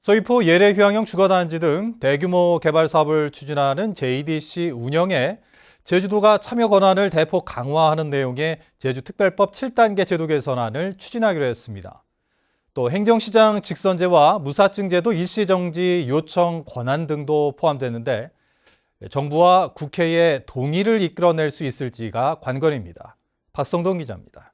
서귀포 예래휴양형 주거단지 등 대규모 개발 사업을 추진하는 JDC 운영에 제주도가 참여 권한을 대폭 강화하는 내용의 제주특별법 7단계 제도 개선안을 추진하기로 했습니다. 또 행정시장 직선제와 무사증제도 일시정지 요청 권한 등도 포함되는데 정부와 국회의 동의를 이끌어낼 수 있을지가 관건입니다. 박성동 기자입니다.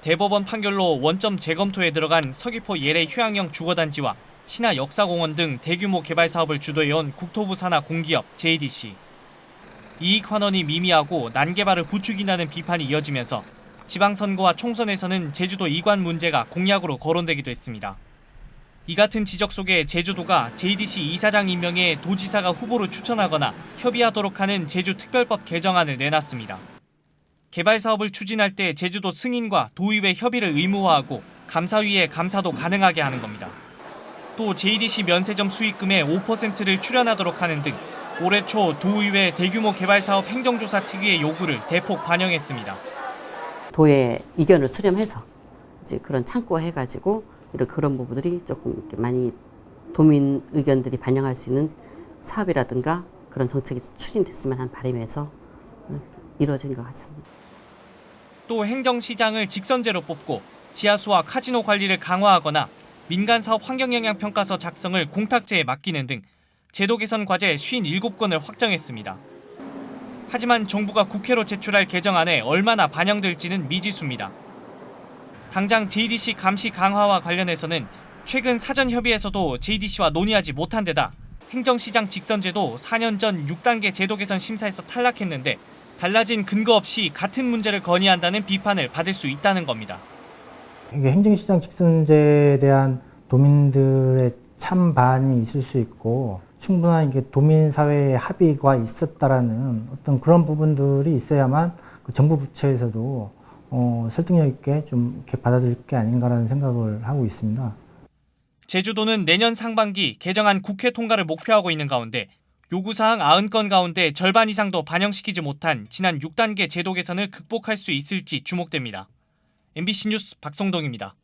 대법원 판결로 원점 재검토에 들어간 서귀포 예래휴양형 주거단지와 신화 역사공원 등 대규모 개발 사업을 주도해온 국토부 산하 공기업 JDC. 이익 환원이 미미하고 난개발을 부추긴다는 비판이 이어지면서 지방선거와 총선에서는 제주도 이관 문제가 공약으로 거론되기도 했습니다. 이 같은 지적 속에 제주도가 JDC 이사장 임명에 도지사가 후보로 추천하거나 협의하도록 하는 제주특별법 개정안을 내놨습니다. 개발 사업을 추진할 때 제주도 승인과 도의회 협의를 의무화하고 감사위의 감사도 가능하게 하는 겁니다. 또 JDC 면세점 수익금의 5%를 출연하도록 하는 등 올해 초 도의회 대규모 개발 사업 행정조사 특위의 요구를 대폭 반영했습니다. 도의 의견을 수렴해서 이제 그런 참고해가지고 그런 부분들이 조금 이렇게 많이 도민 의견들이 반영할 수 있는 사업이라든가 그런 정책이 추진됐으면 하는 바람에서 이루어진 것 같습니다. 또 행정시장을 직선제로 뽑고 지하수와 카지노 관리를 강화하거나 민간사업 환경영향평가서 작성을 공탁제에 맡기는 등 제도 개선 과제 57건을 확정했습니다. 하지만 정부가 국회로 제출할 개정안에 얼마나 반영될지는 미지수입니다. 당장 JDC 감시 강화와 관련해서는 최근 사전 협의에서도 JDC와 논의하지 못한 데다 행정시장 직선제도 4년 전 6단계 제도 개선 심사에서 탈락했는데 달라진 근거 없이 같은 문제를 건의한다는 비판을 받을 수 있다는 겁니다. 이게 행정시장 직선제에 대한 도민들의 찬반이 있을 수 있고 충분한 이게 도민 사회의 합의가 있었다라는 어떤 그런 부분들이 있어야만 그 정부 부처에서도 설득력 있게 좀 이렇게 받아들일 게 아닌가라는 생각을 하고 있습니다. 제주도는 내년 상반기 개정안 국회 통과를 목표하고 있는 가운데 요구사항 90건 가운데 절반 이상도 반영시키지 못한 지난 6단계 제도 개선을 극복할 수 있을지 주목됩니다. MBC 뉴스 박성동입니다.